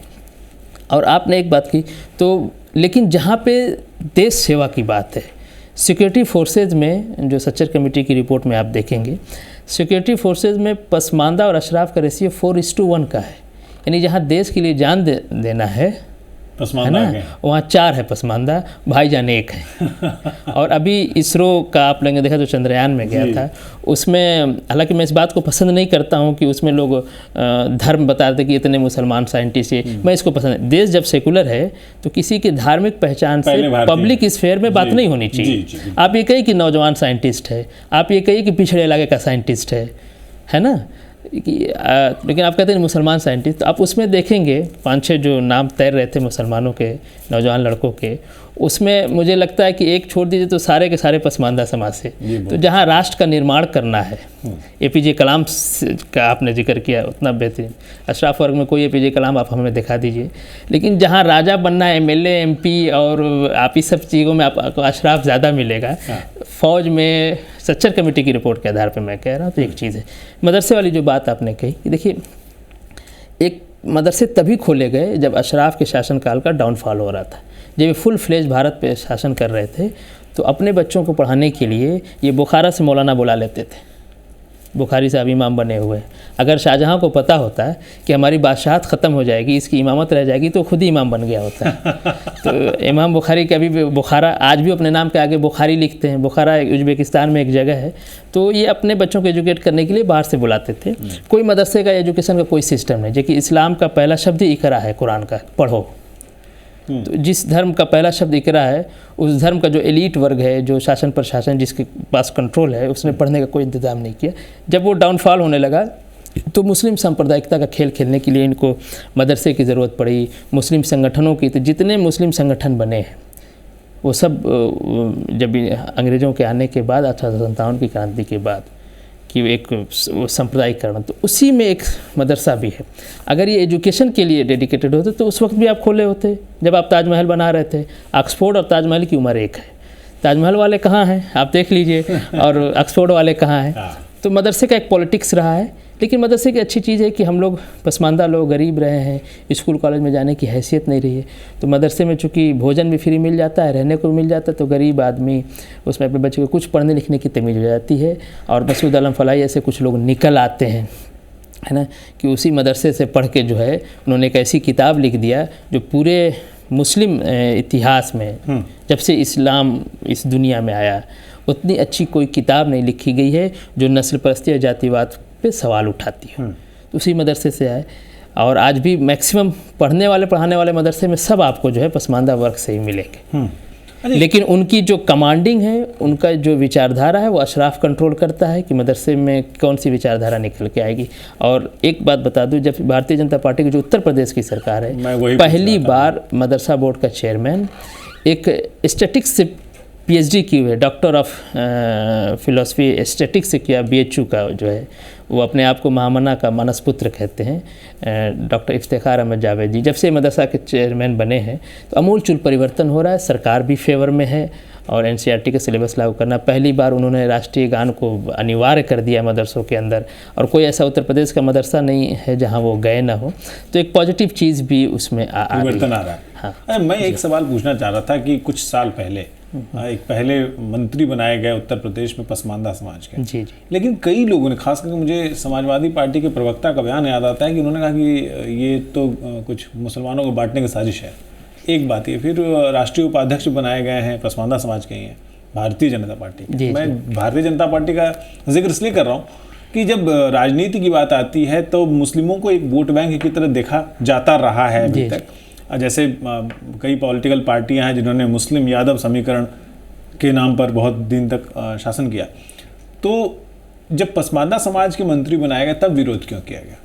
और आपने एक बात की तो, लेकिन जहाँ पे देश सेवा की बात है, सिक्योरिटी फोर्सेज में जो सच्चर कमेटी की रिपोर्ट में आप देखेंगे, सिक्योरिटी फोर्सेज में पसमानदा और अशराफ का रेशियो 4:1 का है। यानी जहाँ देश के लिए जान देना है ना, वहाँ 4 है पसमानदा, भाईजान 1 है। और अभी इसरो का आप लोगों ने देखा तो चंद्रयान में गया था, उसमें हालांकि मैं इस बात को पसंद नहीं करता हूँ कि उसमें लोग धर्म बता रहे थे कि इतने मुसलमान साइंटिस्ट है, मैं इसको पसंद है। देश जब सेकुलर है तो किसी की धार्मिक पहचान से पब्लिक स्फेयर में बात नहीं होनी चाहिए। आप ये कहिए कि नौजवान साइंटिस्ट है, आप ये कहिए कि पिछड़े इलाके का साइंटिस्ट है ना, लेकिन आप कहते हैं मुसलमान साइंटिस्ट, तो आप उसमें देखेंगे 5-6 जो नाम तैर रहे थे मुसलमानों के, नौजवान लड़कों के, उसमें मुझे लगता है कि एक छोड़ दीजिए तो सारे के सारे पसमानदा समाज से। तो जहाँ राष्ट्र का निर्माण करना है, APJ कलाम का आपने जिक्र किया, उतना बेहतरीन। अशराफ वर्ग में कोई APJ कलाम आप हमें दिखा दीजिए। लेकिन जहाँ राजा बनना है, MLA MP और आप इस सब चीज़ों में आपको अशराफ ज़्यादा मिलेगा। फ़ौज में सच्चर कमेटी की रिपोर्ट के आधार पर मैं कह रहा हूँ। तो एक चीज़ है मदरसे वाली जो बात आपने कही कि देखिए, एक मदरसे तभी खोले गए जब अशराफ के शासनकाल का डाउनफॉल हो रहा था। जब ये फुल फ्लेज भारत पे शासन कर रहे थे तो अपने बच्चों को पढ़ाने के लिए ये बुखारा से मौलाना बुला लेते थे। बुखारी साहब इमाम बने हुए हैं। अगर शाहजहाँ को पता होता है कि हमारी बादशाहत ख़त्म हो जाएगी, इसकी इमामत रह जाएगी, तो खुद ही इमाम बन गया होता है। तो इमाम बुखारी कभी भी बुखारा, आज भी अपने नाम के आगे बुखारी लिखते हैं। बुखारा उज़्बेकिस्तान में एक जगह है। तो ये अपने बच्चों को एजुकेट करने के लिए बाहर से बुलाते थे। कोई मदरसे का एजुकेशन का कोई सिस्टम नहीं, जबकि इस्लाम का पहला शब्द ही इकरा है, कुरान का पढ़ो। तो जिस धर्म का पहला शब्द इकरा है, उस धर्म का जो एलीट वर्ग है, जो शासन प्रशासन जिसके पास कंट्रोल है, उसने पढ़ने का कोई इंतज़ाम नहीं किया। जब वो डाउनफॉल होने लगा तो मुस्लिम सांप्रदायिकता का खेल खेलने के लिए इनको मदरसे की ज़रूरत पड़ी। मुस्लिम संगठनों की, तो जितने मुस्लिम संगठन बने हैं वो सब जब अंग्रेज़ों के आने के बाद 1857 की क्रांति के बाद कि एक सांप्रदायिकरण, तो उसी में एक मदरसा भी है। अगर ये एजुकेशन के लिए डेडिकेटेड होते तो उस वक्त भी आप खोले होते, जब आप ताजमहल बना रहे थे। ऑक्सफोर्ड और ताजमहल की उम्र एक है। ताजमहल वाले कहाँ हैं आप देख लीजिए, और ऑक्सफोर्ड वाले कहाँ हैं। तो मदरसे का एक पॉलिटिक्स रहा है। लेकिन मदरसे की अच्छी चीज़ है कि हम लोग पसमानदा लोग गरीब रहे हैं, स्कूल कॉलेज में जाने की हैसियत नहीं रही है। तो मदरसे में चूँकि भोजन भी फ्री मिल जाता है, रहने को भी मिल जाता है, तो गरीब आदमी उसमें अपने बच्चे को कुछ पढ़ने लिखने की तमीज़ हो जाती है। और मसूद आलम फलाही ऐसे कुछ लोग निकल आते हैं, है ना, कि उसी मदरसे से पढ़ के जो है उन्होंने एक ऐसी किताब लिख दिया जो पूरे मुस्लिम इतिहास में, जब से इस्लाम इस दुनिया में आया, उतनी अच्छी कोई किताब नहीं लिखी गई है जो नस्ल परस्ती और जातिवाद पे सवाल उठाती है। तो उसी मदरसे से आए। और आज भी मैक्सिमम पढ़ने वाले पढ़ाने वाले मदरसे में सब आपको जो है पसमानदा वर्ग से ही मिलेंगे। लेकिन उनकी जो कमांडिंग है, उनका जो विचारधारा है, वो अशराफ कंट्रोल करता है कि मदरसे में कौन सी विचारधारा निकल के आएगी। और एक बात बता दूं, जब भारतीय जनता पार्टी की जो उत्तर प्रदेश की सरकार है, पहली बार मदरसा बोर्ड का चेयरमैन एक स्टैटिक्स से पीएचडी की हुई है, डॉक्टर ऑफ फिलॉसफी स्टैटिक्स से किया, बीएचयू का जो है, वो अपने आप को महामना का मानसपुत्र कहते हैं, डॉक्टर इफ्तिखार अहमद जावेद जी। जब से मदरसा के चेयरमैन बने हैं तो अमूलचूल परिवर्तन हो रहा है। सरकार भी फेवर में है और एनसीईआरटी का सिलेबस लागू करना, पहली बार उन्होंने राष्ट्रीय गान को अनिवार्य कर दिया मदरसों के अंदर। और कोई ऐसा उत्तर प्रदेश का मदरसा नहीं है जहाँ वो गए ना हो। तो एक पॉजिटिव चीज़ भी उसमें परिवर्तन आ रहा है। हाँ, मैं एक सवाल पूछना चाह रहा था कि कुछ साल पहले एक पहले मंत्री बनाए गए उत्तर प्रदेश में पसमानदा समाज के, जी। लेकिन कई लोगों ने, खास करके मुझे समाजवादी पार्टी के प्रवक्ता का बयान याद आता है कि उन्होंने कहा कि ये तो कुछ मुसलमानों को बांटने की साजिश है। एक बात ये, फिर राष्ट्रीय उपाध्यक्ष बनाए गए हैं पसमानदा समाज के ही हैं, भारतीय जनता पार्टी। मैं भारतीय जनता पार्टी का जिक्र इसलिए कर रहा हूँ कि जब राजनीति की बात आती है तो मुस्लिमों को एक वोट बैंक की तरह देखा जाता रहा है अभी तक। जैसे कई पॉलिटिकल पार्टियां हैं जिन्होंने मुस्लिम यादव समीकरण के नाम पर बहुत दिन तक शासन किया। तो जब पसमानदा समाज के मंत्री बनाए गए तब विरोध क्यों किया गया?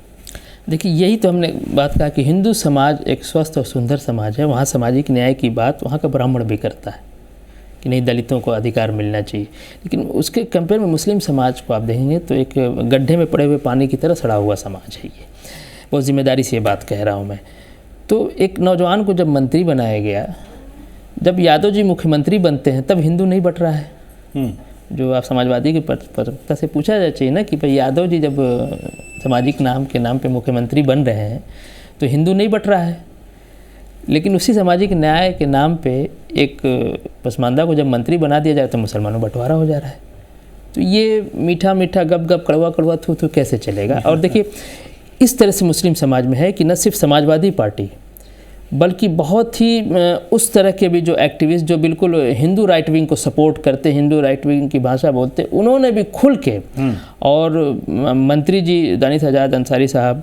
देखिए, यही तो हमने बात कहा कि हिंदू समाज एक स्वस्थ और सुंदर समाज है। वहाँ सामाजिक न्याय की बात वहाँ का ब्राह्मण भी करता है कि नहीं, दलितों को अधिकार मिलना चाहिए। लेकिन उसके कंपेयर में मुस्लिम समाज को आप देखेंगे तो एक गड्ढे में पड़े हुए पानी की तरह सड़ा हुआ समाज है। ये बहुत जिम्मेदारी से ये बात कह रहा हूँ मैं। तो एक नौजवान को जब मंत्री बनाया गया, जब यादव जी मुख्यमंत्री बनते हैं तब हिंदू नहीं बट रहा है। जो आप समाजवादी के प्रवक्ता से पूछा जाना चाहिए ना कि भाई यादव जी जब सामाजिक नाम के नाम पे मुख्यमंत्री बन रहे हैं तो हिंदू नहीं बट रहा है। लेकिन उसी सामाजिक न्याय के नाम पे एक पसमानदा को जब मंत्री बना दिया जाए तो मुसलमानों बंटवारा हो जा रहा है। तो ये मीठा मीठा गप गप कड़वा कड़वा थू थू कैसे चलेगा? और देखिए, इस तरह से मुस्लिम समाज में है कि न सिर्फ समाजवादी पार्टी बल्कि बहुत ही उस तरह के भी जो एक्टिविस्ट जो बिल्कुल हिंदू राइट विंग को सपोर्ट करते, हिंदू राइट विंग की भाषा बोलते, उन्होंने भी खुल के, और मंत्री जी दानिश आज़ाद अंसारी साहब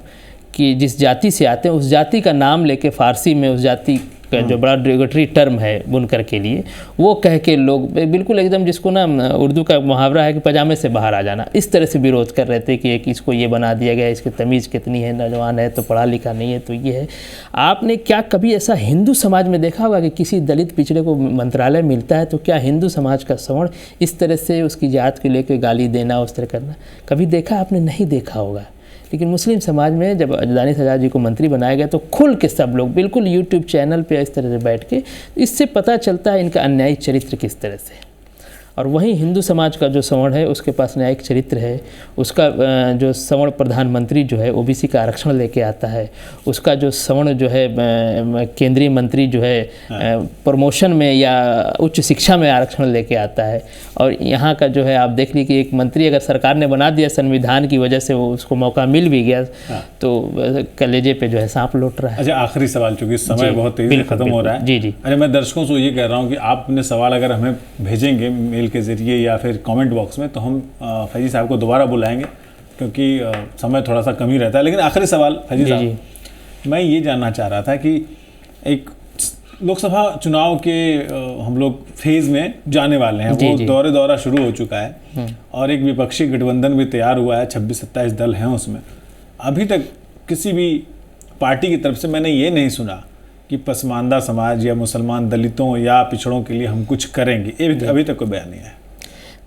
कि जिस जाति से आते हैं उस जाति का नाम लेके फारसी में उस जाति का जो बड़ा डिरोगेटरी टर्म है बुनकर के लिए, वो कह के लोग बिल्कुल एकदम, जिसको ना उर्दू का मुहावरा है कि पजामे से बाहर आ जाना, इस तरह से विरोध कर रहे थे कि एक इसको ये बना दिया गया, इसकी तमीज़ कितनी है, नौजवान है तो पढ़ा लिखा नहीं है तो ये है। आपने क्या कभी ऐसा हिंदू समाज में देखा होगा कि किसी दलित पिछड़े को मंत्रालय मिलता है तो क्या हिंदू समाज का सवर्ण इस तरह से उसकी जात को लेकर गाली देना, उस तरह करना कभी देखा? आपने नहीं देखा होगा। लेकिन मुस्लिम समाज में जब दानिश आज़ाद जी को मंत्री बनाया गया तो खुल के सब लोग बिल्कुल यूट्यूब चैनल पे इस तरह से बैठ के, इससे पता चलता है इनका अन्यायी चरित्र किस तरह से। और वहीं हिंदू समाज का जो सवर्ण है उसके पास न्यायिक चरित्र है, उसका जो सवर्ण प्रधानमंत्री जो है ओबीसी का आरक्षण लेके आता है, उसका जो सवर्ण जो है केंद्रीय मंत्री जो है प्रमोशन में या उच्च शिक्षा में आरक्षण लेके आता है। और यहाँ का जो है आप देख लीजिए कि एक मंत्री अगर सरकार ने बना दिया संविधान की वजह से, वो उसको मौका मिल भी गया तो कलेजे पे जो है सांप लौट रहा है। अच्छा, आखिरी सवाल, चूंकि समय बहुत तेजी से खत्म हो रहा है। जी। अरे मैं दर्शकों से ये कह रहा हूँ कि आप अपने सवाल अगर हमें भेजेंगे मेल के जरिए या फिर कमेंट बॉक्स में, तो हम फैजी साहब को दोबारा बुलाएंगे, क्योंकि समय थोड़ा सा कम ही रहता है। लेकिन आखिरी सवाल फैजी साहब, मैं ये जानना चाह रहा था कि एक लोकसभा चुनाव के हम लोग फेज में जाने वाले हैं, वो दौरा शुरू हो चुका है और एक विपक्षी गठबंधन भी तैयार हुआ है, 26-27 दल हैं उसमें। अभी तक किसी भी पार्टी की तरफ से मैंने ये नहीं सुना कि पसमानदा समाज या मुसलमान दलितों या पिछड़ों के लिए हम कुछ करेंगे, ये अभी तक कोई बयान नहीं है।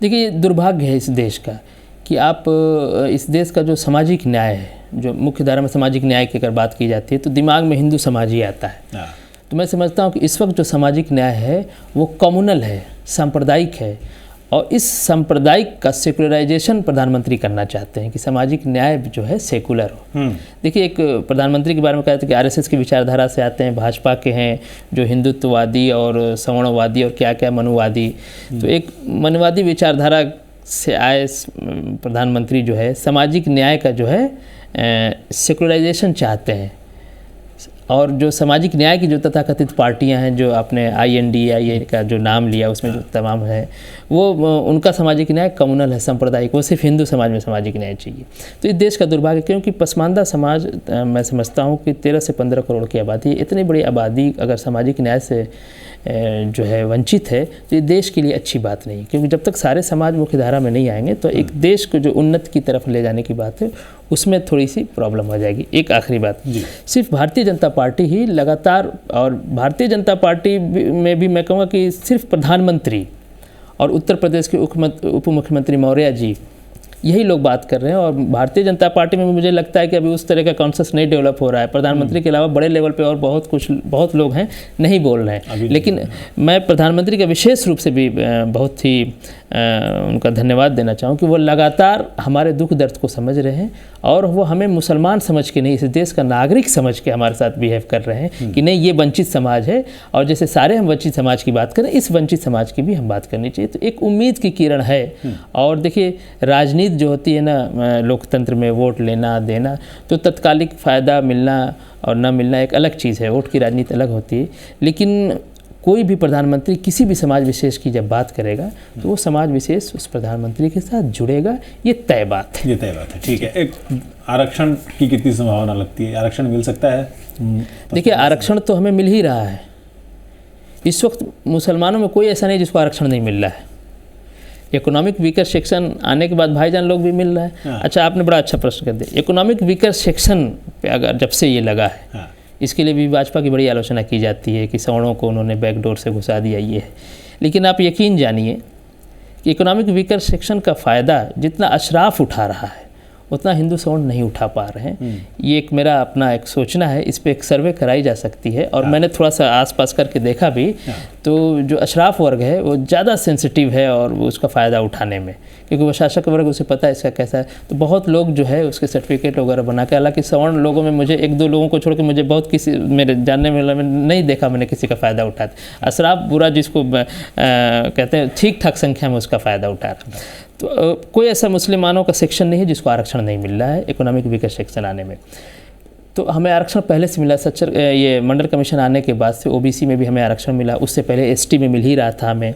देखिए, दुर्भाग्य है इस देश का कि आप इस देश का जो सामाजिक न्याय है, जो मुख्य धारा में सामाजिक न्याय की अगर बात की जाती है तो दिमाग में हिंदू समाज ही आता है। तो मैं समझता हूँ कि इस वक्त जो सामाजिक न्याय है वो कम्युनल है, सांप्रदायिक है, और इस सांप्रदायिक का सेकुलराइजेशन प्रधानमंत्री करना चाहते हैं कि सामाजिक न्याय जो है सेकुलर हो। देखिए, एक प्रधानमंत्री के बारे में कहते हैं कि आरएसएस की विचारधारा से आते हैं, भाजपा के हैं जो हिंदुत्ववादी और सवर्णवादी और क्या क्या मनुवादी। तो एक मनुवादी विचारधारा से आए प्रधानमंत्री जो है सामाजिक न्याय का जो है सेकुलराइजेशन चाहते हैं। और जो सामाजिक न्याय की जो तथाकथित पार्टियां हैं, जो आपने INDIA का जो नाम लिया उसमें जो तमाम है, वो उनका सामाजिक न्याय कम्युनल है, सांप्रदायिक, वो सिर्फ हिंदू समाज में सामाजिक न्याय चाहिए। तो इस देश का दुर्भाग्य, क्योंकि पसमानदा समाज मैं समझता हूँ कि 13 से 15 करोड़ की आबादी, इतनी बड़ी आबादी अगर सामाजिक न्याय से जो है वंचित है तो ये देश के लिए अच्छी बात नहीं, क्योंकि जब तक सारे समाज मुख्य धारा में नहीं आएंगे तो एक देश को जो उन्नति की तरफ ले जाने की बात है उसमें थोड़ी सी प्रॉब्लम हो जाएगी। एक आखिरी बात, सिर्फ भारतीय जनता पार्टी ही लगातार, और भारतीय जनता पार्टी में भी मैं कहूँगा कि सिर्फ प्रधानमंत्री और उत्तर प्रदेश के उप मुख्यमंत्री मौर्य जी, यही लोग बात कर रहे हैं। और भारतीय जनता पार्टी में मुझे लगता है कि अभी उस तरह का कॉन्सेप्ट नहीं डेवलप हो रहा है। प्रधानमंत्री के अलावा बड़े लेवल पे और बहुत लोग हैं नहीं बोल रहे हैं। लेकिन मैं प्रधानमंत्री का विशेष रूप से भी बहुत ही उनका धन्यवाद देना चाहूँ कि वो लगातार हमारे दुख दर्द को समझ रहे हैं और वो हमें मुसलमान समझ के नहीं, इस देश का नागरिक समझ के हमारे साथ बिहेव कर रहे हैं कि नहीं, ये वंचित समाज है और जैसे सारे हम वंचित समाज की बात करें, इस वंचित समाज की भी हम बात करनी चाहिए। तो एक उम्मीद की किरण है। और देखिए, राजनीति जो होती है ना, लोकतंत्र में वोट लेना देना, तो तत्कालिक फ़ायदा मिलना और न मिलना एक अलग चीज़ है, वोट की राजनीति अलग होती है। लेकिन कोई भी प्रधानमंत्री किसी भी समाज विशेष की जब बात करेगा तो वो समाज विशेष उस प्रधानमंत्री के साथ जुड़ेगा, ये तय बात है। ये तय बात है, ठीक है। एक आरक्षण की कितनी संभावना लगती है, आरक्षण मिल सकता है? देखिए, आरक्षण तो हमें मिल ही रहा है। इस वक्त मुसलमानों में कोई ऐसा नहीं जिसको आरक्षण नहीं मिल रहा है। इकोनॉमिक वीकर सेक्शन आने के बाद भाईजान लोग भी मिल रहा है। अच्छा, आपने बड़ा अच्छा प्रश्न कर दिया। इकोनॉमिक वीकर सेक्शन पे अगर जब से ये लगा है, इसके लिए भी भाजपा की बड़ी आलोचना की जाती है कि सवर्णों को उन्होंने बैकडोर से घुसा दिया, ये है। लेकिन आप यकीन जानिए कि इकोनॉमिक वीकर सेक्शन का फ़ायदा जितना अशराफ उठा रहा है उतना हिंदू सवर्ण नहीं उठा पा रहे हैं। ये एक मेरा अपना एक सोचना है, इस पे एक सर्वे कराई जा सकती है। और मैंने थोड़ा सा आसपास करके देखा भी, तो जो अशराफ वर्ग है वो ज़्यादा सेंसिटिव है और वो उसका फ़ायदा उठाने में, क्योंकि वो शासक वर्ग उसे पता है इसका कैसा है। तो बहुत लोग जो है उसके सर्टिफिकेट वगैरह बना के, हालांकि सवर्ण लोगों में मुझे 1-2 लोगों को छोड़ के मुझे बहुत किसी मेरे जानने में नहीं देखा मैंने किसी का फ़ायदा उठाते। अशराफ बुरा जिसको कहते हैं, ठीक ठाक संख्या में उसका फ़ायदा उठा रहा। तो कोई ऐसा मुसलमानों का सेक्शन नहीं है जिसको आरक्षण नहीं मिल रहा है इकोनॉमिक वीकर सेक्शन आने में। तो हमें आरक्षण पहले से मिला, सच्चर ये मंडल कमीशन आने के बाद से ओबीसी में भी हमें आरक्षण मिला, उससे पहले एसटी में मिल ही रहा था हमें।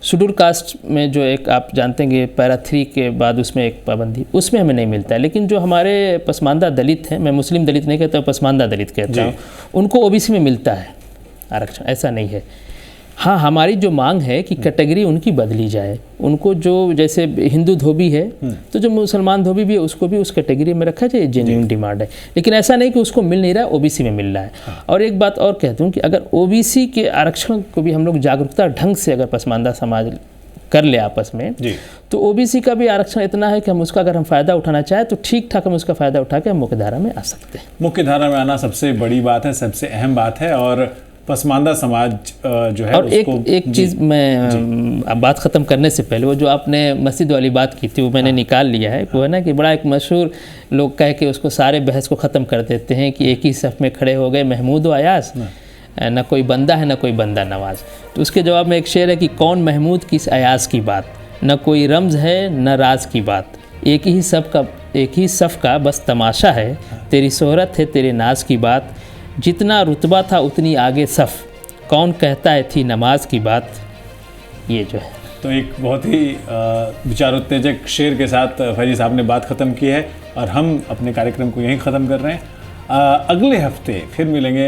शेड्यूल कास्ट में जो एक आप जानते हैं पैरा 3 के बाद उसमें एक पाबंदी, उसमें हमें नहीं मिलता है। लेकिन जो हमारे पसमानदा दलित हैं, मैं मुस्लिम दलित नहीं कहता, पसमानदा दलित कहता हूँ, उनको ओबीसी में मिलता है आरक्षण, ऐसा नहीं है। हाँ, हमारी जो मांग है कि कैटेगरी उनकी बदली जाए, उनको जो जैसे हिंदू धोबी है तो जो मुसलमान धोबी भी है उसको भी उस कैटेगरी में रखा जाए, जेन्युइन डिमांड है। लेकिन ऐसा नहीं कि उसको मिल नहीं रहा है, ओबीसी में मिल रहा है। और एक बात और कहता हूँ कि अगर ओबीसी के आरक्षण को भी हम लोग जागरूकता ढंग से अगर पसमानदा समाज कर ले आपस में, तो ओबीसी का भी आरक्षण इतना है कि हम उसका अगर हम फ़ायदा उठाना चाहें तो ठीक ठाक हम उसका फ़ायदा उठा के हम मुख्य धारा में आ सकते हैं। मुख्य धारा में आना सबसे बड़ी बात है, सबसे अहम बात है। और पसमानदा समाज जो है और उसको एक चीज़ मैं अब बात ख़त्म करने से पहले, वो जो आपने मस्जिद वाली बात की थी वो मैंने निकाल लिया है। वो है ना कि बड़ा एक मशहूर लोग कह के उसको सारे बहस को ख़त्म कर देते हैं कि एक ही सफ़ में खड़े हो गए महमूद व अयाज, ना कोई बंदा है ना कोई बंदा नवाज। तो उसके जवाब में एक शेर है कि कौन महमूद किस अयाज की बात, न कोई रमज़ है न राज की बात, एक ही सफ़ का बस तमाशा है, तेरी शोहरत है तेरे नाज की बात, जितना रुतबा था उतनी आगे सफ़, कौन कहता है थी नमाज की बात। ये जो है तो एक बहुत ही विचारोत्तेजक शेर के साथ फैजी साहब ने बात ख़त्म की है और हम अपने कार्यक्रम को यहीं ख़त्म कर रहे हैं। अगले हफ्ते फिर मिलेंगे।